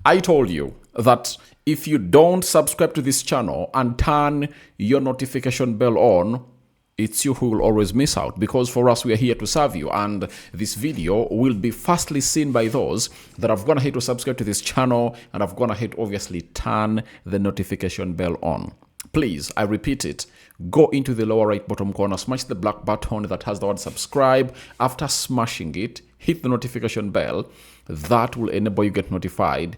I told you that if you don't subscribe to this channel and turn your notification bell on, it's you who will always miss out, because for us, we are here to serve you, and this video will be firstly seen by those that have gone ahead to subscribe to this channel and have gone ahead, obviously, turn the notification bell on. Please, I repeat it, go into the lower right bottom corner, smash the black button that has the word subscribe. After smashing it, hit the notification bell. That will enable you get notified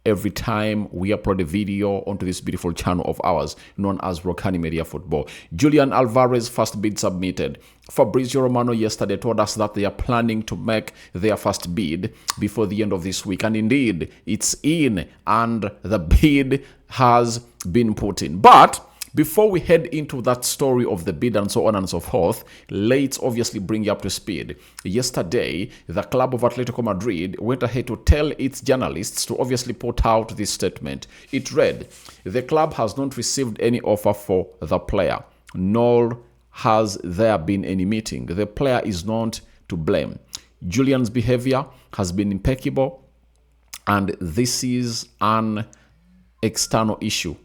every time we upload a video onto this beautiful channel of ours known as Rokani Media Football. Julian Alvarez first bid submitted. Fabrizio Romano yesterday told us that they are planning to make their first bid before the end of this week. And indeed, it's in and the bid has been put in. But before we head into that story of the bid and so on and so forth, let's obviously bring you up to speed. Yesterday, the club of Atletico Madrid went ahead to tell its journalists to obviously put out this statement. It read, "The club has not received any offer for the player, nor has there been any meeting. The player is not to blame. Julian's behavior has been impeccable, and this is an external issue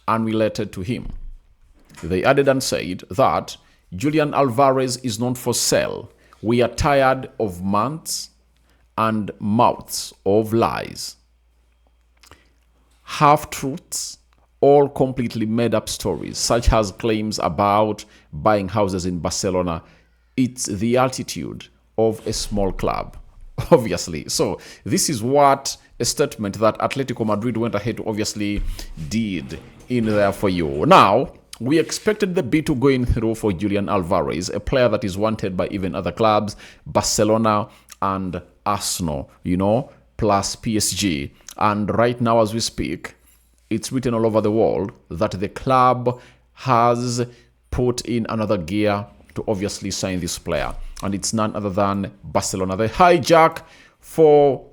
unrelated to him." They added and said that Julian Alvarez is not for sale. We are tired of months and mouths of lies, half-truths, or completely made-up stories, such as claims about buying houses in Barcelona. It's the attitude of a small club, obviously. So this is what a statement that Atletico Madrid went ahead to obviously did in there for you. Now, we expected the bid to go in through for Julian Alvarez, a player that is wanted by even other clubs, Barcelona and Arsenal, plus PSG. And right now, as we speak, it's written all over the world that the club has put in another gear to obviously sign this player. And it's none other than Barcelona. The hijack for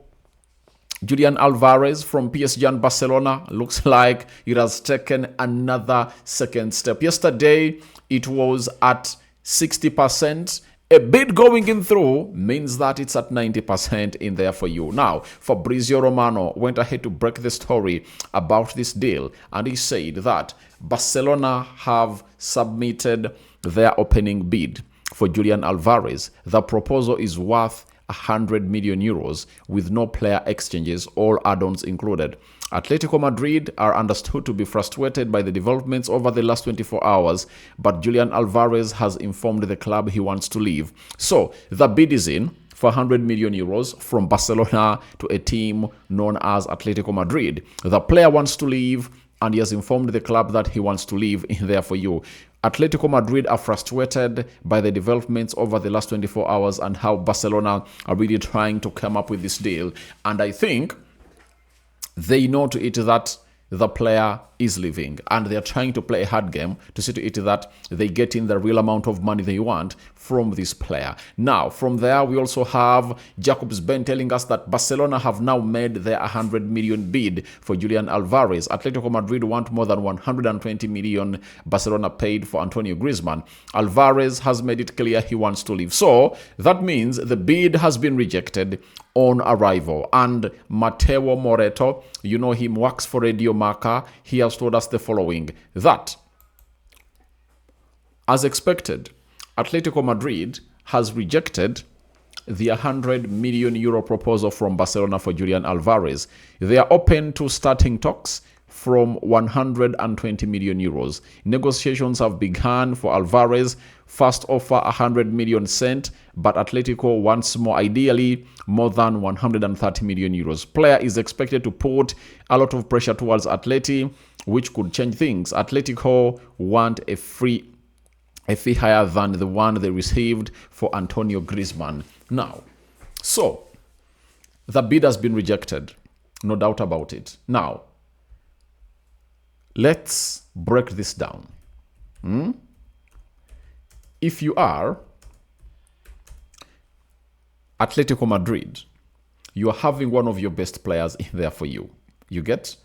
Julian Alvarez from PSG and Barcelona looks like it has taken another second step. Yesterday, it was at 60%. A bid going in through means that it's at 90% in there for you. Now, Fabrizio Romano went ahead to break the story about this deal, and he said that Barcelona have submitted their opening bid for Julian Alvarez. The proposal is worth 100 million euros with no player exchanges or add-ons included. Atletico Madrid are understood to be frustrated by the developments over the last 24 hours, but Julian Alvarez has informed the club he wants to leave. So the bid is in for 100 million euros from Barcelona to a team known as Atletico Madrid. The player wants to leave, and he has informed the club that he wants to leave in there for you. Atletico Madrid are frustrated by the developments over the last 24 hours and how Barcelona are really trying to come up with this deal. And I think they know to it that the player is leaving, and they are trying to play a hard game to see to it that they get in the real amount of money they want from this player. Now, from there, we also have Jacobs Ben telling us that Barcelona have now made their 100 million bid for Julian Alvarez. Atletico Madrid want more than 120 million Barcelona paid for Antonio Griezmann. Alvarez has made it clear he wants to leave. So that means the bid has been rejected on arrival. And Mateo Moreto, you know him, works for Radio Marca. He has told us the following, that as expected, Atletico Madrid has rejected the 100 million euro proposal from Barcelona for Julian Alvarez. They are open to starting talks from 120 million euros. Negotiations have begun for Alvarez. First offer 100 million cent, but Atletico wants more, ideally more than 130 million euros. Player is expected to put a lot of pressure towards Atleti, which could change things. Atletico want a fee higher than the one they received for Antonio Griezmann. Now, so the bid has been rejected, no doubt about it. Now, let's break this down. If you are Atletico Madrid, you are having one of your best players in there for you. You get?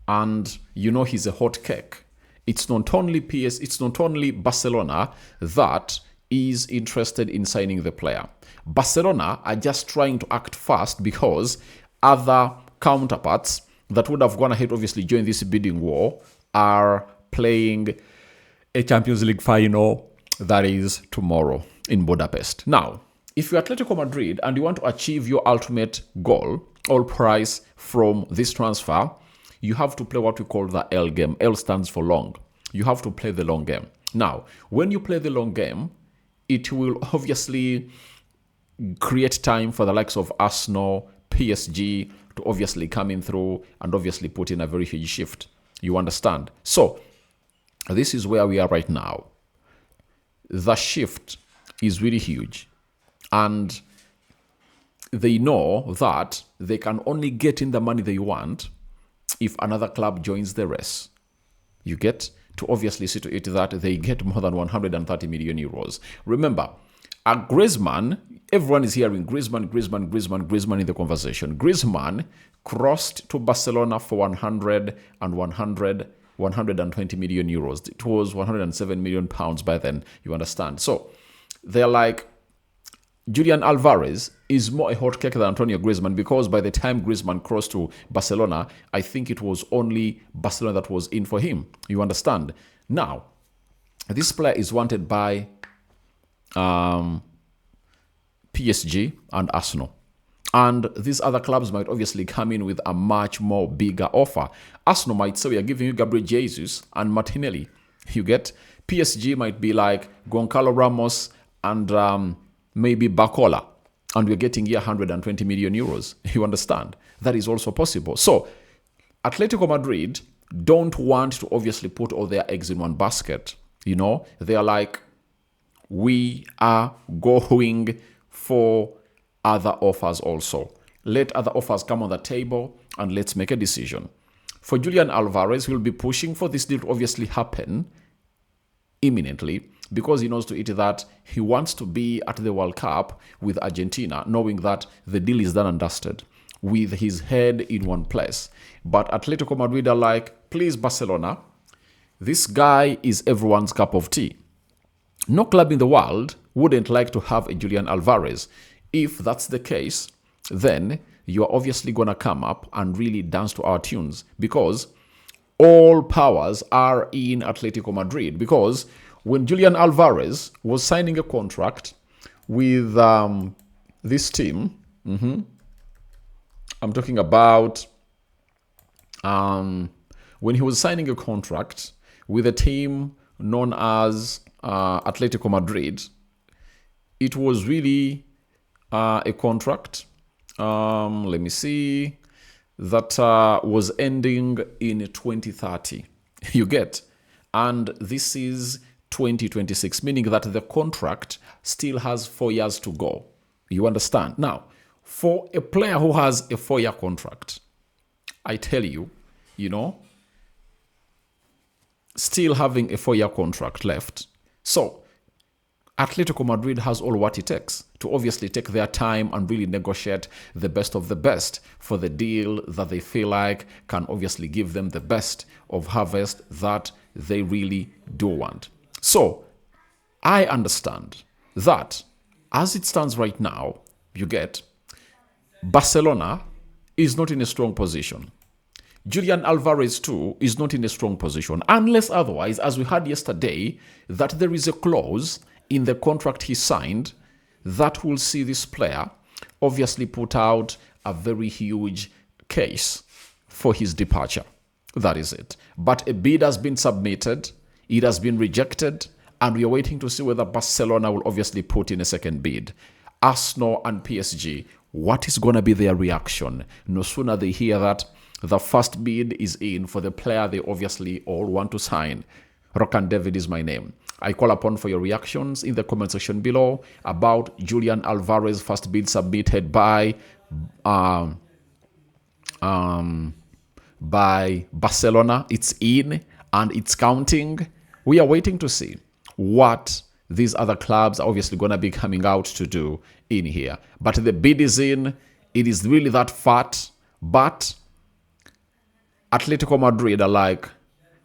And you know he's a hot cake. It's not only it's not only Barcelona that is interested in signing the player. Barcelona are just trying to act fast because other counterparts that would have gone ahead, obviously, join this bidding war are playing a Champions League final that is tomorrow in Budapest. Now, if you're Atletico Madrid and you want to achieve your ultimate goal or prize from this transfer, you have to play what we call the L game. L stands for long. You have to play the long game. Now, when you play the long game, it will obviously create time for the likes of Arsenal, PSG to obviously come in through and obviously put in a very huge shift. You understand? So, this is where we are right now. The shift is really huge. And they know that they can only get in the money they want if another club joins the race. You get to obviously see to it that they get more than 130 million euros. Remember, a Griezmann, everyone is hearing Griezmann in the conversation. Griezmann crossed to Barcelona for 120 million euros. It was 107 million pounds by then, you understand. So they're like, Julian Alvarez is more a hot cake than Antonio Griezmann, because by the time Griezmann crossed to Barcelona, I think it was only Barcelona that was in for him. You understand? Now, this player is wanted by PSG and Arsenal. And these other clubs might obviously come in with a much more bigger offer. Arsenal might say, we are giving you Gabriel Jesus and Martinelli. You get? PSG might be like Goncalo Ramos and maybe Bacola, and we're getting here 120 million euros. You understand? That is also possible. So, Atletico Madrid don't want to obviously put all their eggs in one basket. You know, they are like, we are going for other offers also. Let other offers come on the table and let's make a decision. For Julian Alvarez, he'll be pushing for this deal to obviously happen imminently, because he knows to it that he wants to be at the World Cup with Argentina, knowing that the deal is done and dusted, with his head in one place. But Atletico Madrid are like, please, Barcelona, this guy is everyone's cup of tea. No club in the world wouldn't like to have a Julian Alvarez. If that's the case, then you are obviously going to come up and really dance to our tunes, because all powers are in Atletico Madrid. Because when Julian Alvarez was signing a contract with this team, I'm talking about when he was signing a contract with a team known as Atletico Madrid, it was really a contract, let me see, that was ending in 2030. You get? And this is 2026, meaning that the contract still has 4 years to go. You understand? Now, for a player who has a 4-year contract, I tell you, you know, still having a 4-year contract left. So, Atletico Madrid has all what it takes to obviously take their time and really negotiate the best of the best for the deal that they feel like can obviously give them the best of harvest that they really do want. So, I understand that as it stands right now, you get, Barcelona is not in a strong position. Julian Alvarez too is not in a strong position, unless otherwise, as we heard yesterday, that there is a clause in the contract he signed that will see this player obviously put out a very huge case for his departure. That is it. But a bid has been submitted, it has been rejected, and we are waiting to see whether Barcelona will obviously put in a second bid. Arsenal and PSG, what is going to be their reaction? No sooner they hear that the first bid is in for the player they obviously all want to sign. Rokani David is my name. I call upon for your reactions in the comment section below about Julian Alvarez first bid submitted by Barcelona. It's in and it's counting. We are waiting to see what these other clubs are obviously going to be coming out to do in here. But the bid is in. It is really that fat. But Atletico Madrid are like,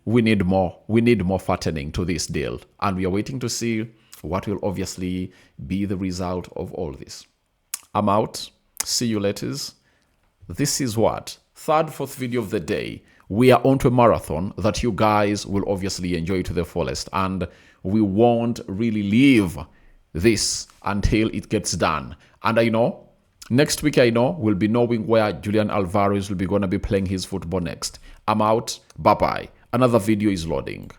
we need more. We need more fattening to this deal. And we are waiting to see what will obviously be the result of all this. I'm out. See you later. This is what Third, fourth video of the day, we are onto a marathon that you guys will obviously enjoy to the fullest, and we won't really leave this until it gets done. And I know next week, we'll be knowing where Julian Alvarez will be going to be playing his football next. I'm out. Bye bye. Another video is loading.